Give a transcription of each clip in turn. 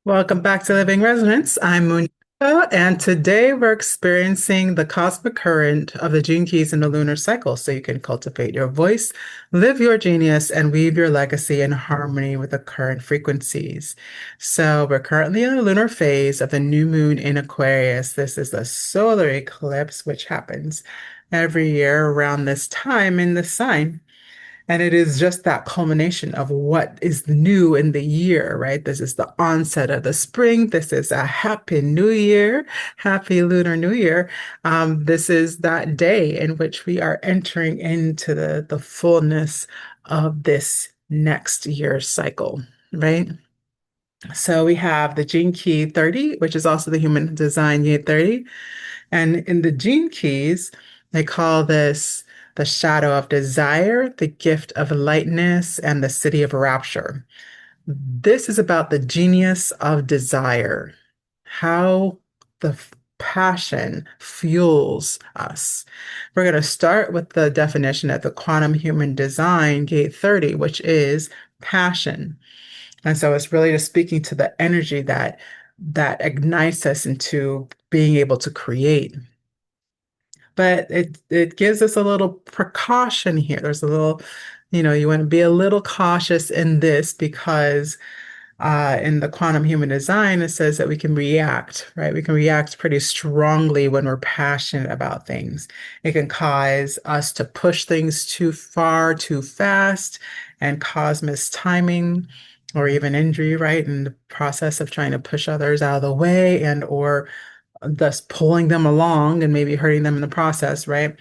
Welcome back to Living Resonance. I'm Monica, and today we're experiencing the cosmic current of the gene keys in the lunar cycle so you can cultivate your voice, live your genius, and weave your legacy in harmony with the current frequencies. So, we're currently in the lunar phase of the new moon in Aquarius. This is a solar eclipse, which happens every year around this time in the sign. And it is just that culmination of what is new in the year, right? This is the onset of the spring. This is a happy new year, happy Lunar New Year. This is that day in which we are entering into the fullness of this next year's cycle, right? So we have the Gene Key 30, which is also the Human Design Year 30. And in the Gene Keys, they call this the shadow of desire, the gift of lightness, and the city of rapture. This is about the genius of desire, how the passion fuels us. We're going to start with the definition at the Quantum Human Design Gate 30, which is passion. And so it's really just speaking to the energy that ignites us into being able to create. But it gives us a little precaution here. There's a little, you want to be a little cautious in this because in the quantum human design, it says that we can react, right? We can react pretty strongly when we're passionate about things. It can cause us to push things too far, too fast, and cause mistiming or even injury, right? In the process of trying to push others out of the way and or thus pulling them along and maybe hurting them in the process, right?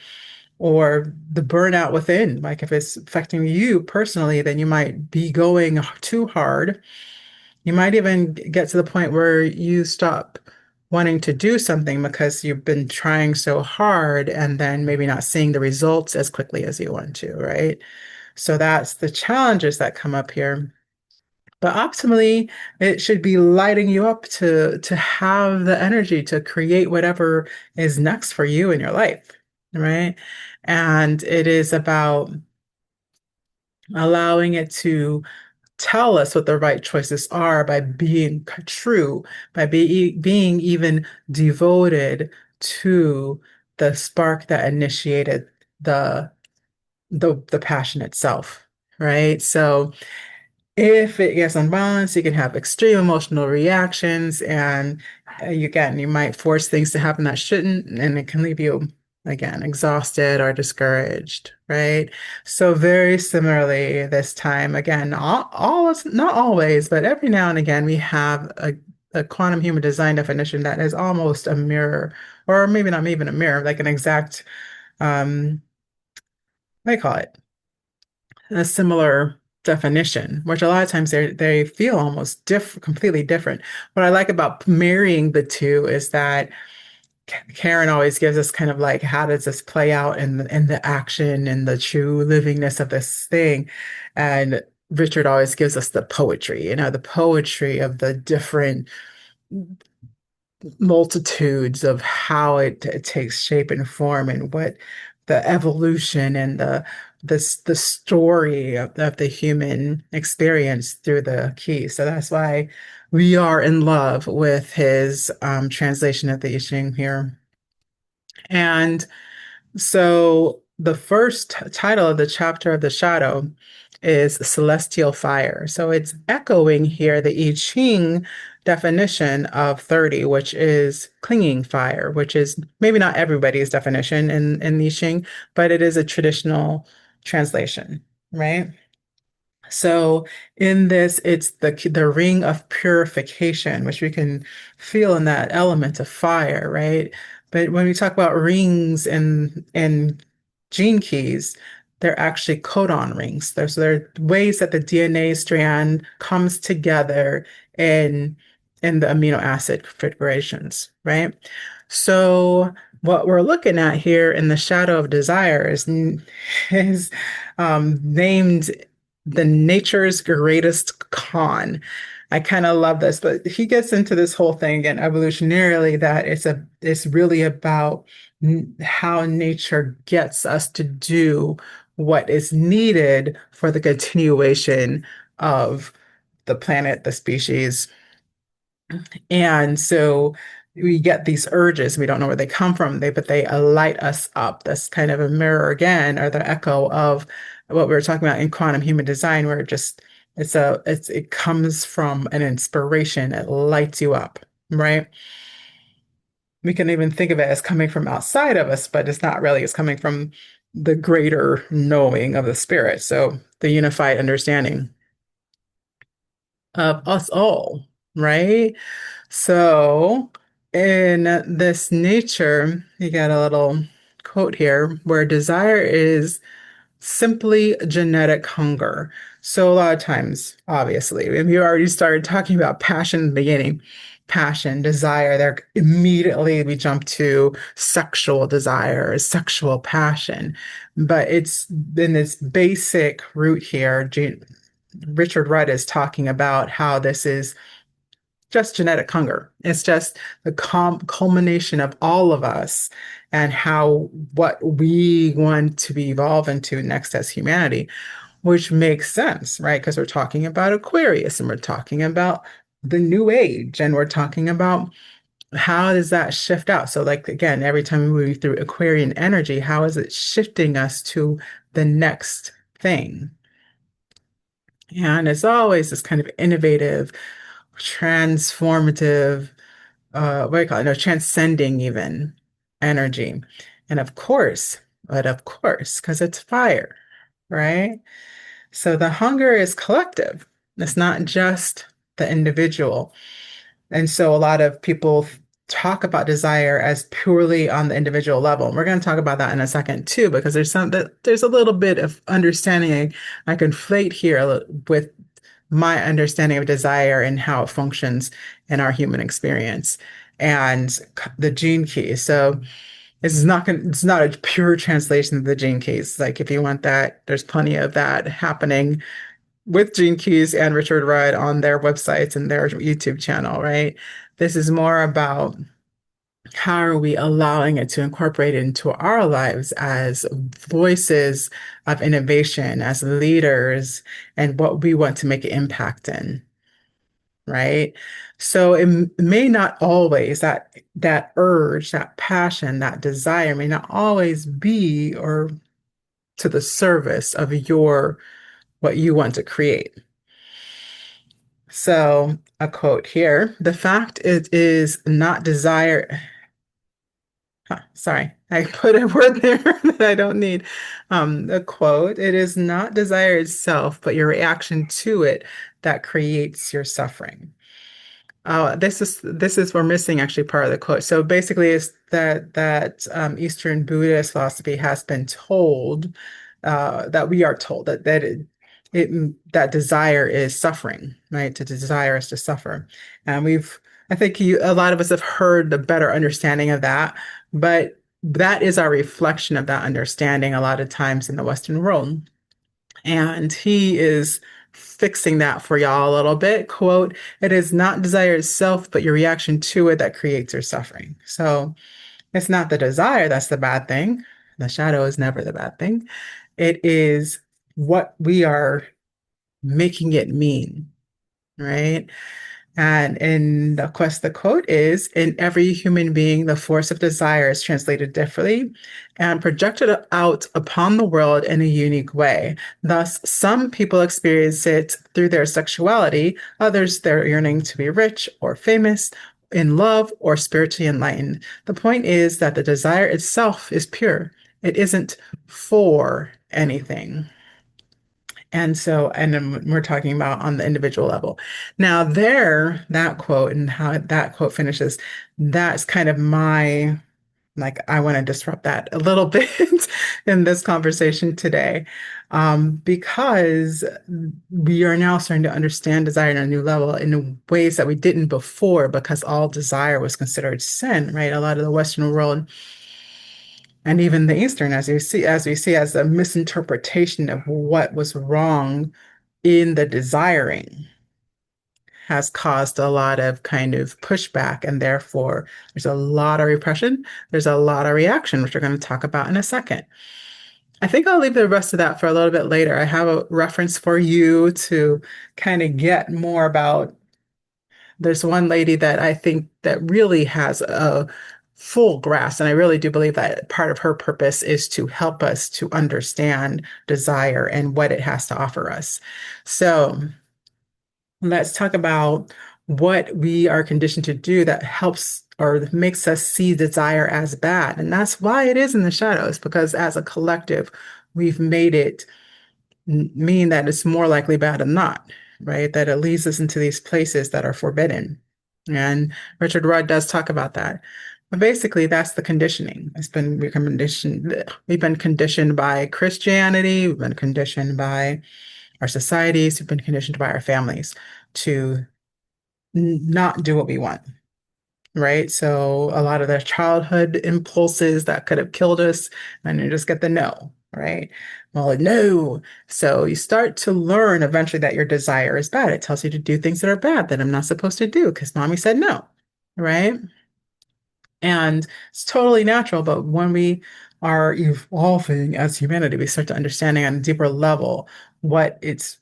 Or the burnout within, like if it's affecting you personally, then you might be going too hard. You might even get to the point where you stop wanting to do something because you've been trying so hard and then maybe not seeing the results as quickly as you want to, right? So that's the challenges that come up here. But optimally, it should be lighting you up to have the energy to create whatever is next for you in your life, right? And it is about allowing it to tell us what the right choices are by being true, by being even devoted to the spark that initiated the the passion itself, right? So if it gets unbalanced, you can have extreme emotional reactions, and you might force things to happen that shouldn't, and it can leave you, again, exhausted or discouraged, right? So very similarly, this time, again, not always, but every now and again, we have a quantum human design definition that is almost a mirror, or maybe not even a mirror, like an exact, what do you call it? A similar definition, which a lot of times they feel almost completely different. What I like about marrying the two is that Karen always gives us kind of like how does this play out in the action and the true livingness of this thing, and Richard always gives us the poetry, the poetry of the different multitudes of how it takes shape and form and what the evolution and the story of the human experience through the key. So that's why we are in love with his translation of the I Ching here. And so the first title of the chapter of the shadow is celestial fire. So it's echoing here the I Ching definition of 30, which is clinging fire, which is maybe not everybody's definition in the I Ching, but it is a traditional translation, right? So in this, it's the ring of purification, which we can feel in that element of fire, right? But when we talk about rings and gene keys, they're actually codon rings. So they're ways that the DNA strand comes together in in the amino acid configurations, right? So what we're looking at here in the shadow of desire is named the nature's greatest con. I kind of love this, but he gets into this whole thing again evolutionarily that it's really about how nature gets us to do what is needed for the continuation of the planet, the species, And so we get these urges. We don't know where they come from, but they light us up. That's kind of a mirror again, or the echo of what we were talking about in quantum human design, where it comes from an inspiration. It lights you up, right? We can even think of it as coming from outside of us, but it's not really. It's coming from the greater knowing of the spirit. So the unified understanding of us all, right? So, in this nature, you got a little quote here where desire is simply genetic hunger. So, a lot of times, obviously, and you already started talking about passion in the beginning, passion, desire, there immediately we jump to sexual desire, sexual passion. But it's in this basic root here. Richard Rudd is talking about how this is just genetic hunger. It's just the culmination of all of us and how what we want to be evolved into next as humanity, which makes sense, right? Because we're talking about Aquarius and we're talking about the new age and we're talking about how does that shift out? So, like, again, every time we move through Aquarian energy, how is it shifting us to the next thing? And it's always this kind of innovative, transformative, what do you call it? No, transcending even energy. And of course, because it's fire, right? So the hunger is collective. It's not just the individual. And so a lot of people talk about desire as purely on the individual level. And we're going to talk about that in a second too, because there's a little bit of understanding I conflate here with my understanding of desire and how it functions in our human experience and the gene keys. So it's not a pure translation of the gene keys. Like if you want that, there's plenty of that happening with Gene Keys and Richard Rudd on their websites and their YouTube channel, right? This is more about how are we allowing it to incorporate into our lives as voices of innovation, as leaders, and what we want to make an impact in, right? So it may not always that urge, that passion, that desire may not always be or to the service of your what you want to create. So, a quote here, the fact it is not desire. Sorry, I put a word there that I don't need. A quote, it is not desire itself, but your reaction to it that creates your suffering. This is we're missing actually part of the quote. So basically, it's that Eastern Buddhist philosophy has been told that we are told that desire is suffering, right? To desire is to suffer, and I think a lot of us have heard a better understanding of that, but that is our reflection of that understanding a lot of times in the Western world. And he is fixing that for y'all a little bit. Quote, it is not desire itself, but your reaction to it that creates your suffering. So it's not the desire that's the bad thing. The shadow is never the bad thing. It is what we are making it mean, right? And of course, the quote is in every human being, the force of desire is translated differently and projected out upon the world in a unique way. Thus, some people experience it through their sexuality, others, their yearning to be rich or famous, in love, or spiritually enlightened. The point is that the desire itself is pure, it isn't for anything. And then we're talking about on the individual level. Now, that quote and how that quote finishes, that's kind of like, I want to disrupt that a little bit in this conversation today, because we are now starting to understand desire on a new level in ways that we didn't before, because all desire was considered sin, right? A lot of the Western world and even the Eastern, as we see as a misinterpretation of what was wrong in the desiring, has caused a lot of kind of pushback, and therefore there's a lot of repression, there's a lot of reaction, which we're going to talk about in a second. I think I'll leave the rest of that for a little bit later. I have a reference for you to kind of get more about There's one lady that I think that really has a full grasp, and I really do believe that part of her purpose is to help us to understand desire and what it has to offer us. So let's talk about what we are conditioned to do that helps or makes us see desire as bad. And that's why it is in the shadows, because as a collective, we've made it mean that it's more likely bad than not, right? That it leads us into these places that are forbidden. And Richard Rudd does talk about that. But basically, that's the conditioning. We've been conditioned by Christianity, we've been conditioned by our societies, we've been conditioned by our families to not do what we want, right? So a lot of the childhood impulses that could have killed us, and you just get the no, right? Well, no. So you start to learn eventually that your desire is bad. It tells you to do things that are bad that I'm not supposed to do because mommy said no, right? And it's totally natural, but when we are evolving as humanity, we start to understanding on a deeper level what it's,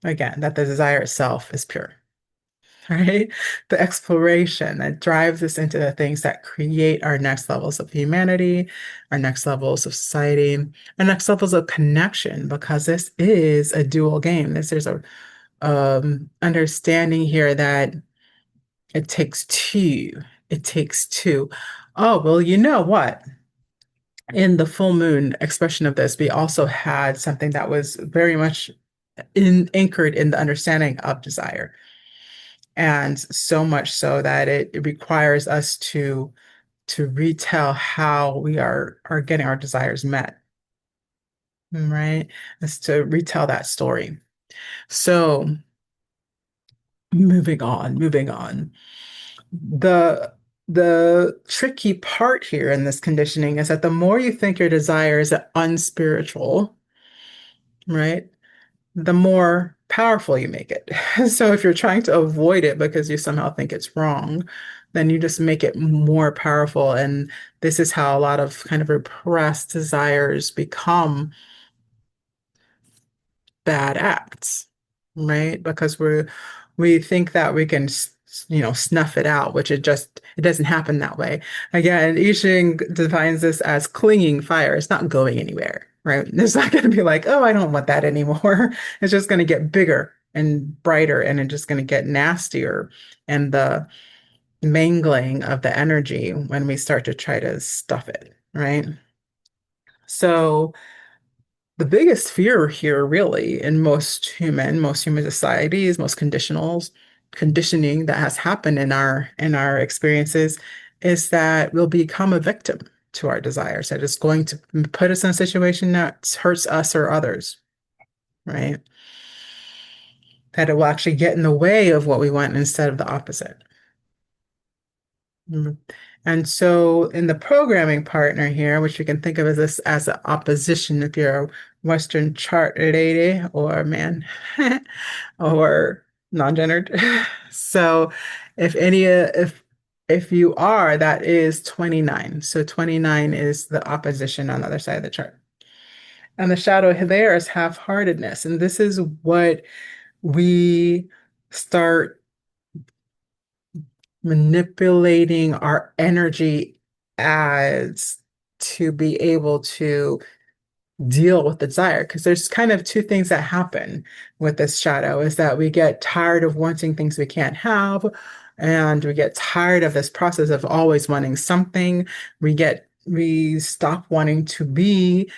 again, that the desire itself is pure. Right? The exploration that drives us into the things that create our next levels of humanity, our next levels of society, our next levels of connection, because this is a dual game. There's a understanding here that it takes two. It takes two. Oh, well, you know what? In the full moon expression of this, we also had something that was very much anchored in the understanding of desire. And so much so that it requires us to retell how we are getting our desires met, right? Is to retell that story. So moving on. The the tricky part here in this conditioning is that the more you think your desire is unspiritual, right? The more powerful you make it. So if you're trying to avoid it because you somehow think it's wrong, then you just make it more powerful. And this is how a lot of kind of repressed desires become bad acts, right? Because we think that we can, snuff it out, which it doesn't happen that way. Again, I Ching defines this as clinging fire. It's not going anywhere, right? It's not going to be like, oh, I don't want that anymore. It's just going to get bigger and brighter, and it's just going to get nastier. And the mangling of the energy when we start to try to stuff it, right? So the biggest fear here, really, in most human societies, most conditioning that has happened in our experiences is that we'll become a victim to our desires, that is going to put us in a situation that hurts us or others, right? That it will actually get in the way of what we want instead of the opposite. Mhm. And so in the programming partner here, which you can think of as this as an opposition if you're a Western chart lady or man or non-gendered. So if you are, that is 29. So 29 is the opposition on the other side of the chart. And the shadow there is half-heartedness. And this is what we start manipulating our energy as to be able to deal with the desire. Because there's kind of two things that happen with this shadow is that we get tired of wanting things we can't have, and we get tired of this process of always wanting something. We stop wanting to be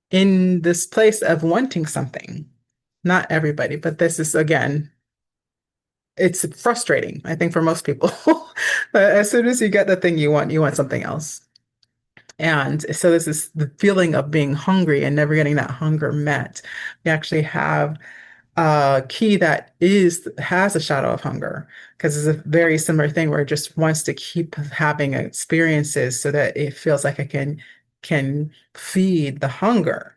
in this place of wanting something. Not everybody, but this is again it's frustrating, I think, for most people. But as soon as you get the thing you want something else. And so this is the feeling of being hungry and never getting that hunger met. We actually have a key that has a shadow of hunger because it's a very similar thing where it just wants to keep having experiences so that it feels like it can feed the hunger.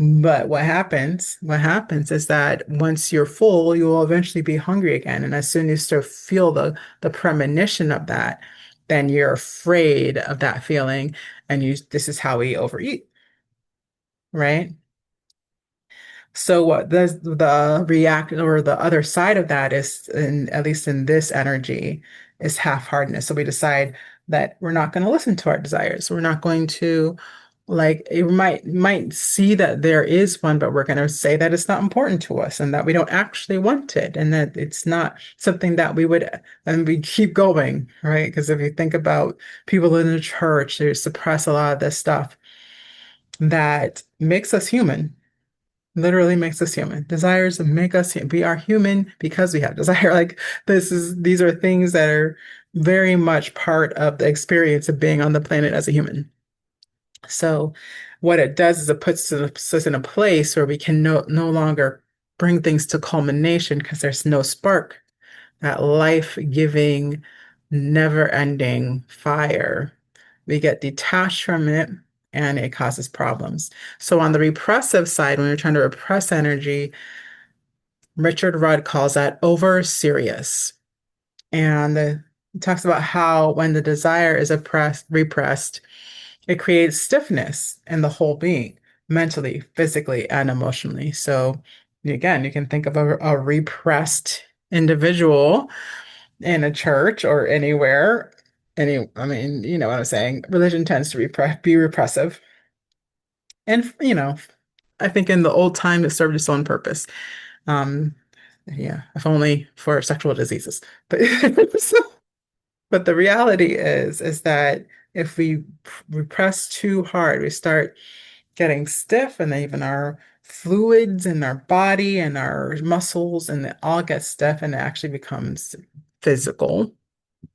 But what happens is that once you're full, you will eventually be hungry again. And as soon as you start to feel the premonition of that, then you're afraid of that feeling. And this is how we overeat, right? So what the react or the other side of that is, in at least in this energy, is half-heartedness. So we decide that we're not going to listen to our desires. We're not going to like it might see that there is one, but we're going to say that it's not important to us and that we don't actually want it and that it's not something that we would, and we keep going, right? Because if you think about people in the church, they suppress a lot of this stuff that makes us human, literally makes us human. Desires make us, we are human because we have desire. Like these are things that are very much part of the experience of being on the planet as a human. So what it does is it puts us in a place where we can no longer bring things to culmination because there's no spark, that life-giving, never-ending fire. We get detached from it and it causes problems. So on the repressive side, when you're trying to repress energy, Richard Rudd calls that over serious. And he talks about how when the desire is repressed, it creates stiffness in the whole being, mentally, physically, and emotionally. So again, you can think of a repressed individual in a church or anywhere. I mean, you know what I'm saying? Religion tends to be repressive. And, I think in the old time it served its own purpose. Um, yeah, if only for sexual diseases. But but the reality is that if we repress too hard, we start getting stiff, and then even our fluids in our body and our muscles, and it all gets stiff, and it actually becomes physical,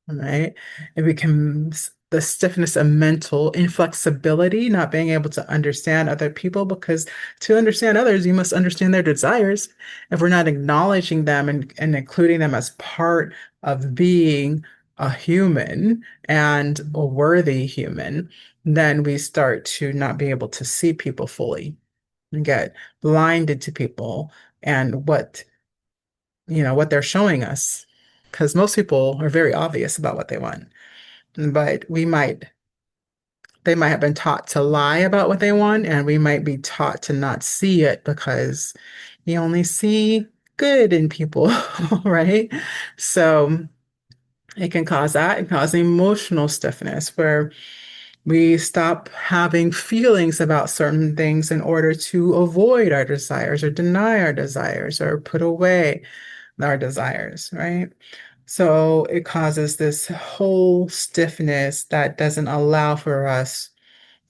right? It becomes the stiffness of mental inflexibility, not being able to understand other people, because to understand others, you must understand their desires. If we're not acknowledging them and including them as part of being a human and a worthy human, then we start to not be able to see people fully and get blinded to people and what they're showing us. Because most people are very obvious about what they want, but they might have been taught to lie about what they want, and we might be taught to not see it because you only see good in people, right? So it can cause that. It can cause emotional stiffness where we stop having feelings about certain things in order to avoid our desires or deny our desires or put away our desires, right? So it causes this whole stiffness that doesn't allow for us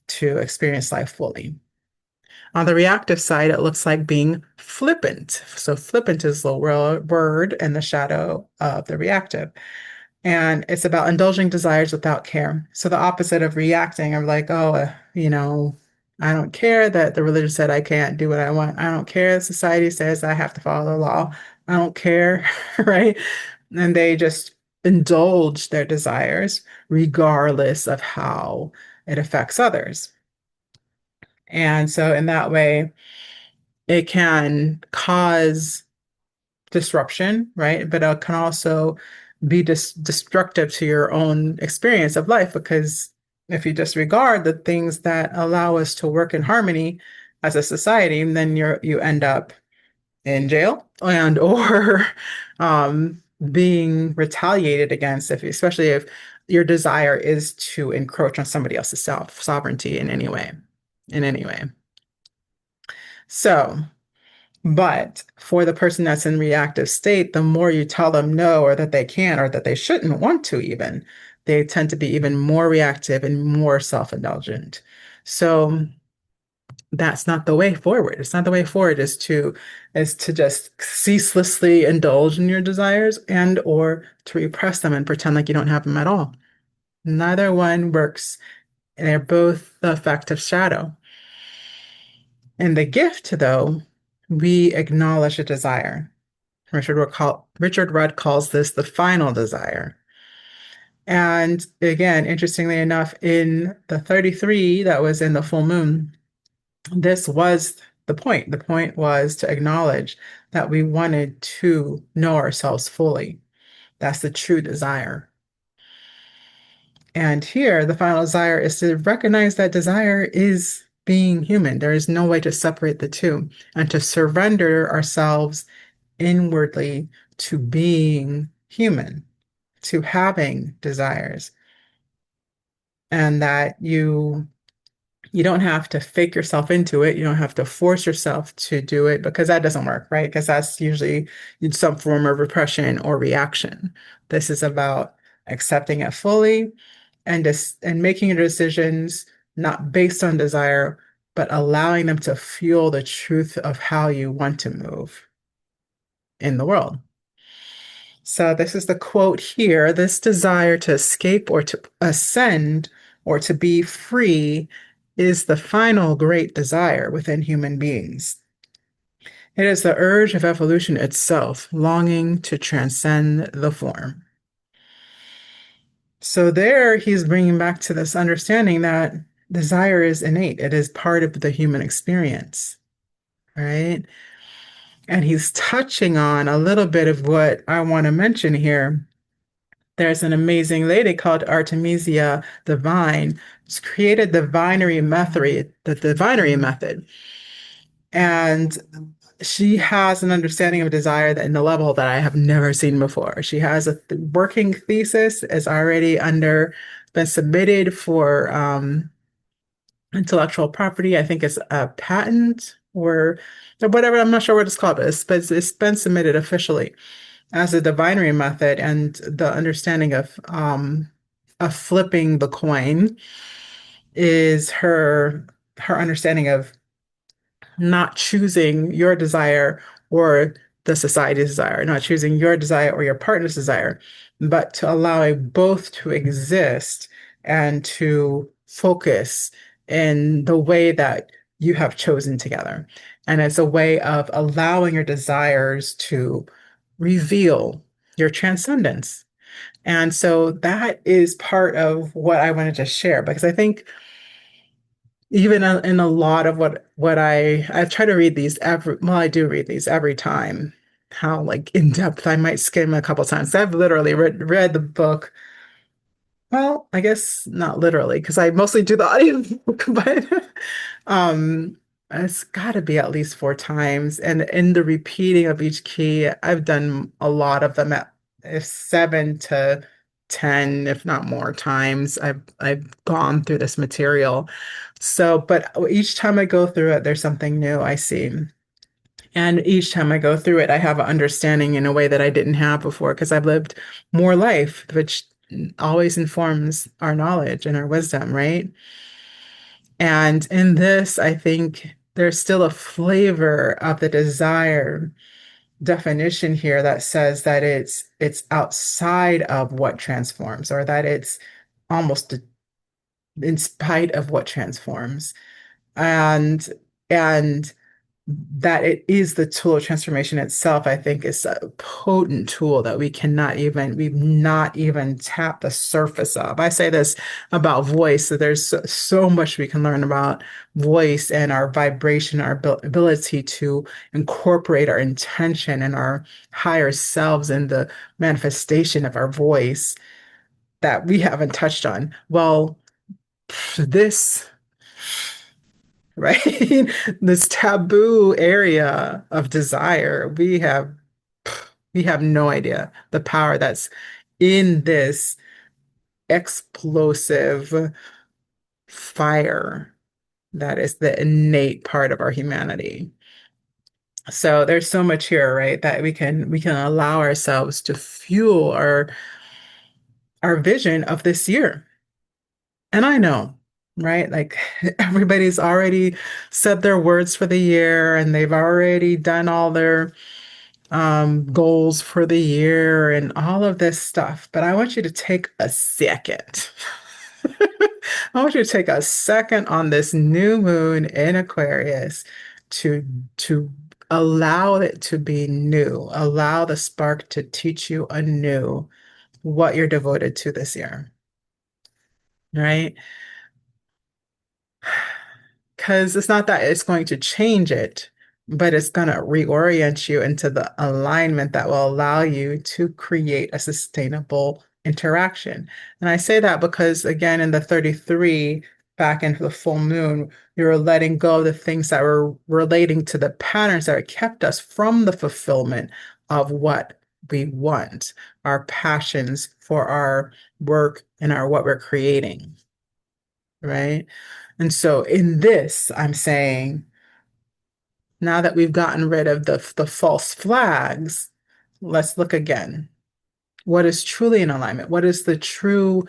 to experience life fully. On the reactive side, it looks like being flippant. So flippant is the word in the shadow of the reactive. And it's about indulging desires without care. So the opposite of reacting, of like, oh, I don't care that the religion said I can't do what I want. I don't care that society says I have to follow the law. I don't care, right? And they just indulge their desires regardless of how it affects others. And so in that way, it can cause disruption, right? But it can also be destructive to your own experience of life, because if you disregard the things that allow us to work in harmony as a society, then you end up in jail and or being retaliated against, especially if your desire is to encroach on somebody else's sovereignty in any way, in any way. So, but for the person that's in reactive state, the more you tell them no, or that they can't, or that they shouldn't want to even, they tend to be even more reactive and more self-indulgent. So that's not the way forward. It's not the way forward is to just ceaselessly indulge in your desires and or to repress them and pretend like you don't have them at all. Neither one works. They're both the effect of shadow. In the gift, though, we acknowledge a desire. Richard Rudd calls this the final desire. And again, interestingly enough, in the 33 that was in the full moon, this was the point. The point was to acknowledge that we wanted to know ourselves fully. That's the true desire. And here, the final desire is to recognize that desire is being human. There is no way to separate the two and to surrender ourselves inwardly to being human, to having desires, and that you don't have to fake yourself into it. You don't have to force yourself to do it because that doesn't work, right? Because that's usually some form of repression or reaction. This is about accepting it fully and making your decisions not based on desire, but allowing them to fuel the truth of how you want to move in the world. So this is the quote here. This desire to escape or to ascend or to be free is the final great desire within human beings. It is the urge of evolution itself, longing to transcend the form. So there he's bringing back to this understanding that desire is innate. It is part of the human experience, right? And he's touching on a little bit of what I want to mention here. There's an amazing lady called Artemisia Divine, who's created the Devinery Method. And she has an understanding of desire that in the level that I have never seen before. She has a working thesis, is already been submitted for intellectual property. I think it's a patent or whatever. I'm not sure what it's called, but it's been submitted officially as a divinery method, and the understanding of flipping the coin is her understanding of not choosing your desire or the society's desire, not choosing your desire or your partner's desire, but to allowing both to exist and to focus in the way that you have chosen together. And it's a way of allowing your desires to reveal your transcendence. And so that is part of what I wanted to share because I think even in a lot of what I try to read these I do read these every time. How like in depth I might skim a couple times. I've literally read the book. Well, I guess not literally because I mostly do the audiobook, but um, it's got to be at least 4 times. And in the repeating of each key, I've done a lot of them at if 7 to 10, if not more times. I've gone through this material. So, but each time I go through it, there's something new I see. And each time I go through it, I have an understanding in a way that I didn't have before because I've lived more life, which always informs our knowledge and our wisdom, right? And in this, I think there's still a flavor of the desire definition here that says that it's outside of what transforms, or that it's almost in spite of what transforms. And that it is the tool of transformation itself, I think is a potent tool that we've not even tapped the surface of. I say this about voice, that there's so much we can learn about voice and our vibration, our ability to incorporate our intention and our higher selves in the manifestation of our voice that we haven't touched on. Well, this right? This taboo area of desire, we have no idea the power that's in this explosive fire that is the innate part of our humanity. So there's so much here, right, that we can allow ourselves to fuel our vision of this year. And I know, right? Like everybody's already said their words for the year and they've already done all their goals for the year and all of this stuff. But I want you to take a second. I want you to take a second on this new moon in Aquarius to allow it to be new, allow the spark to teach you anew what you're devoted to this year, right? Because it's not that it's going to change it, but it's going to reorient you into the alignment that will allow you to create a sustainable interaction. And I say that because, again, in the 33, back into the full moon, we were letting go of the things that were relating to the patterns that kept us from the fulfillment of what we want, our passions for our work and our what we're creating, right? And so in this, I'm saying, now that we've gotten rid of the false flags, let's look again. What is truly in alignment? What is the true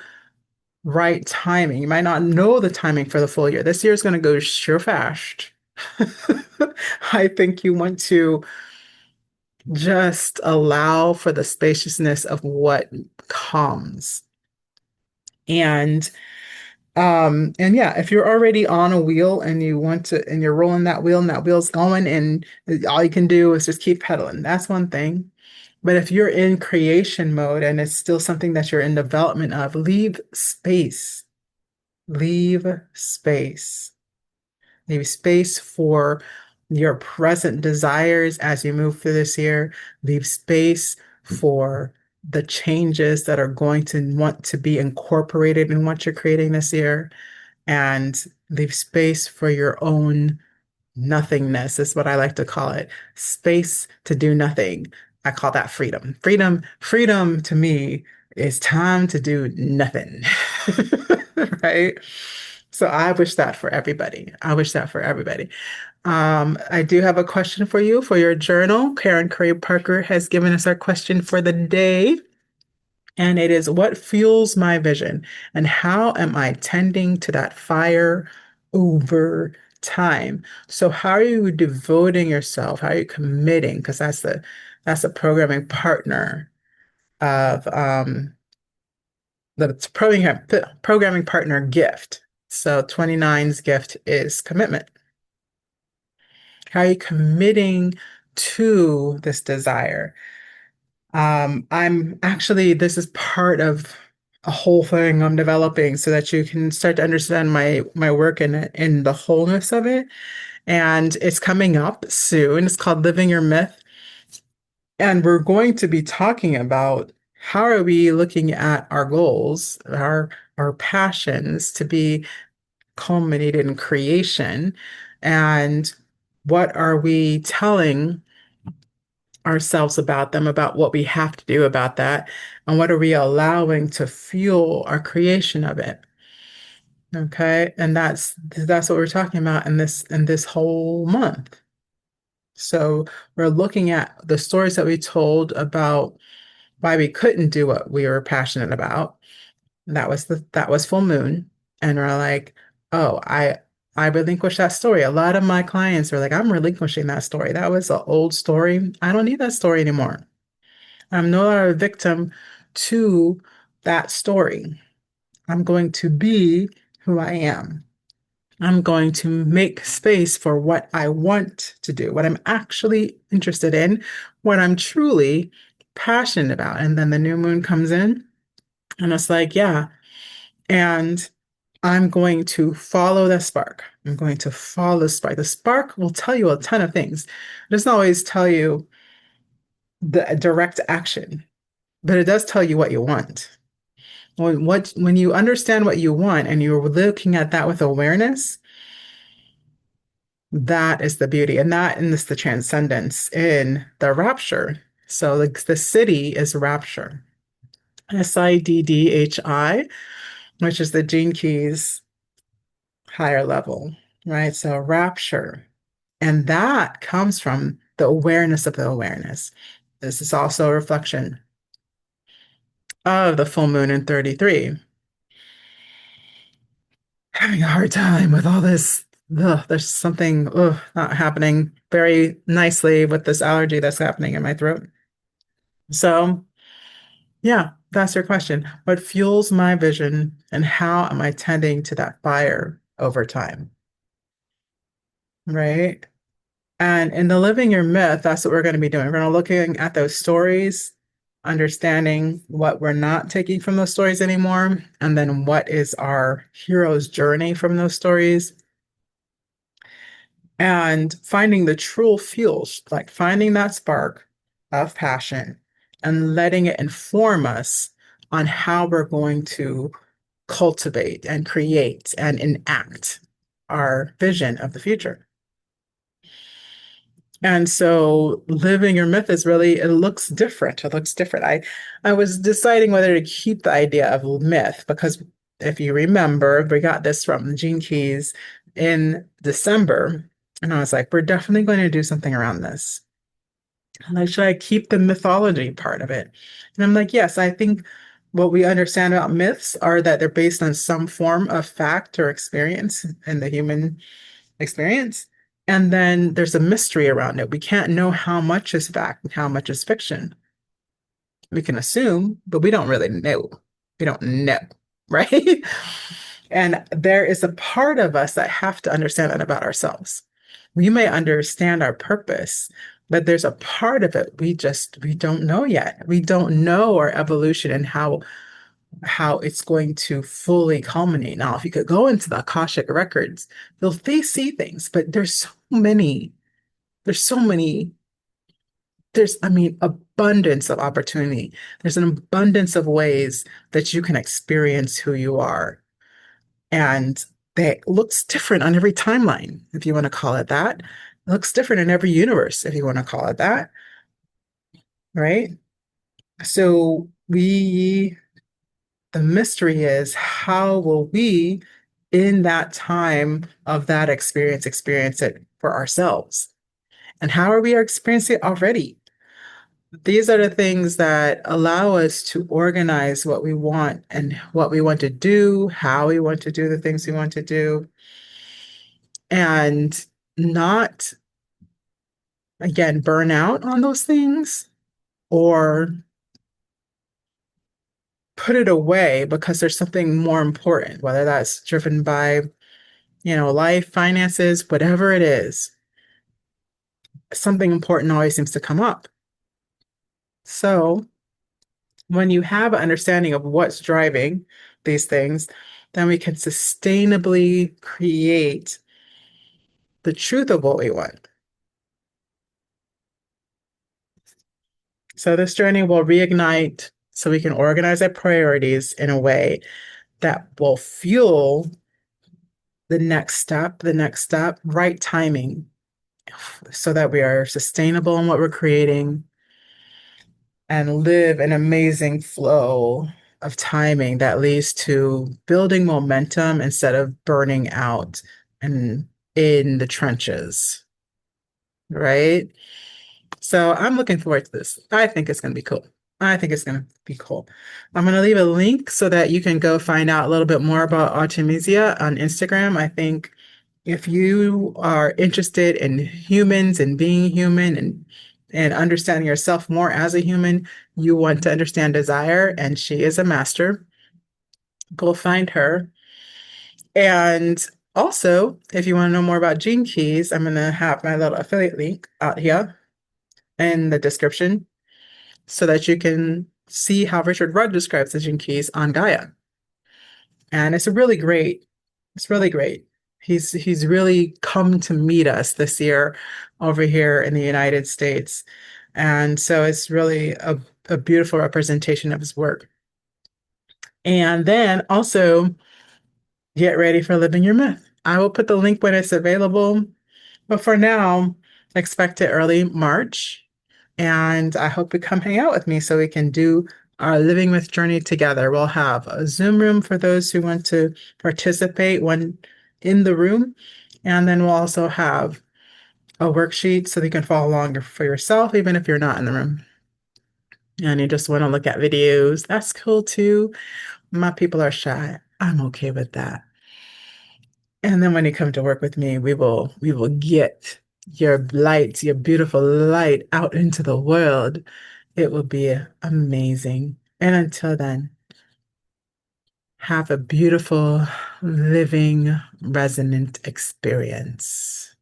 right timing? You might not know the timing for the full year. This year is going to go sure fast. I think you want to just allow for the spaciousness of what comes. And and yeah, if you're already on a wheel and you want to, and you're rolling that wheel and that wheel's going, and all you can do is just keep pedaling, that's one thing. But if you're in creation mode and it's still something that you're in development of, leave space. Leave space. Leave space for your present desires as you move through this year. Leave space for the changes that are going to want to be incorporated in what you're creating this year. And leave space for your own nothingness, is what I like to call it. Space to do nothing. I call that freedom. Freedom to me is time to do nothing. Right? So I wish that for everybody. I wish that for everybody. I do have a question for you for your journal. Karen Curry Parker has given us our question for the day. And it is, what fuels my vision? And how am I tending to that fire over time? So how are you devoting yourself? How are you committing? Because that's the programming partner of the programming partner gift. So 29's gift is commitment. How are you committing to this desire? I'm actually, this is part of a whole thing I'm developing so that you can start to understand my work in the wholeness of it. And it's coming up soon. It's called Living Your Myth. And we're going to be talking about how are we looking at our goals, our passions to be culminated in creation, and what are we telling ourselves about them, about what we have to do about that, and what are we allowing to fuel our creation of it. Okay. And that's what we're talking about in this whole month. So we're looking at the stories that we told about why we couldn't do what we were passionate about. That was full moon. And we're like, oh, I relinquished that story. A lot of my clients are like, I'm relinquishing that story. That was an old story. I don't need that story anymore. I'm no longer a victim to that story. I'm going to be who I am. I'm going to make space for what I want to do, what I'm actually interested in, what I'm truly passionate about. And then the new moon comes in, and it's like, yeah. And I'm going to follow the spark. I'm going to follow the spark. The spark will tell you a ton of things. It doesn't always tell you the direct action, but it does tell you what you want. When you understand what you want and you're looking at that with awareness, that is the beauty. And is the transcendence in the rapture. So the city is rapture. SIDDHI, which is the Gene Keys higher level, right? So rapture. And that comes from the awareness of the awareness. This is also a reflection of the full moon in 33. Having a hard time with all this. Ugh, there's something not happening very nicely with this allergy that's happening in my throat. So, yeah, that's your question. What fuels my vision and how am I tending to that fire over time? Right? And in the Living Your Myth, that's what we're going to be doing. We're going to looking at those stories, understanding what we're not taking from those stories anymore, and then what is our hero's journey from those stories, and finding the true fuels, like finding that spark of passion and letting it inform us on how we're going to cultivate and create and enact our vision of the future. And so living your myth is really, it looks different. It looks different. I was deciding whether to keep the idea of myth because if you remember, we got this from the Gene Keys in December. And I was like, we're definitely going to do something around this. I'm like, should I keep the mythology part of it? And I'm like, yes, I think what we understand about myths are that they're based on some form of fact or experience in the human experience. And then there's a mystery around it. We can't know how much is fact and how much is fiction. We can assume, but we don't really know. We don't know, right? And there is a part of us that have to understand that about ourselves. We may understand our purpose, but there's a part of it we don't know yet. We don't know our evolution and how it's going to fully culminate. Now, if you could go into the Akashic records, they see things, but there's so many, I mean, abundance of opportunity. There's an abundance of ways that you can experience who you are. And that looks different on every timeline, if you want to call it that. It looks different in every universe, if you want to call it that, right? So the mystery is how will we, in that time of that experience it for ourselves? And how are we experiencing it already? These are the things that allow us to organize what we want and what we want to do, how we want to do the things we want to do, and not, again, burn out on those things or put it away because there's something more important, whether that's driven by, life, finances, whatever it is, something important always seems to come up. So when you have an understanding of what's driving these things, then we can sustainably create the truth of what we want. So this journey will reignite so we can organize our priorities in a way that will fuel the next step, right timing, so that we are sustainable in what we're creating and live an amazing flow of timing that leads to building momentum instead of burning out and in the trenches, right? So I'm looking forward to this. I think it's going to be cool. I think it's going to be cool. I'm going to leave a link so that you can go find out a little bit more about Artemisia on Instagram. I think if you are interested in humans and being human and understanding yourself more as a human, you want to understand desire, and she is a master. Go find her. And also, if you want to know more about Gene Keys, I'm going to have my little affiliate link out here in the description so that you can see how Richard Rudd describes the Gene Keys on Gaia. And it's really great. He's really come to meet us this year over here in the United States. And so it's really a beautiful representation of his work. And then also get ready for living your myth. I will put the link when it's available. But for now, expect it early March. And I hope you come hang out with me so we can do our Living with Journey together. We'll have a Zoom room for those who want to participate when in the room. And then we'll also have a worksheet so that you can follow along for yourself, even if you're not in the room. And you just want to look at videos. That's cool too. My people are shy. I'm okay with that. And then when you come to work with me, we will get your light, your beautiful light out into the world. It will be amazing. And until then, have a beautiful, living, resonant experience.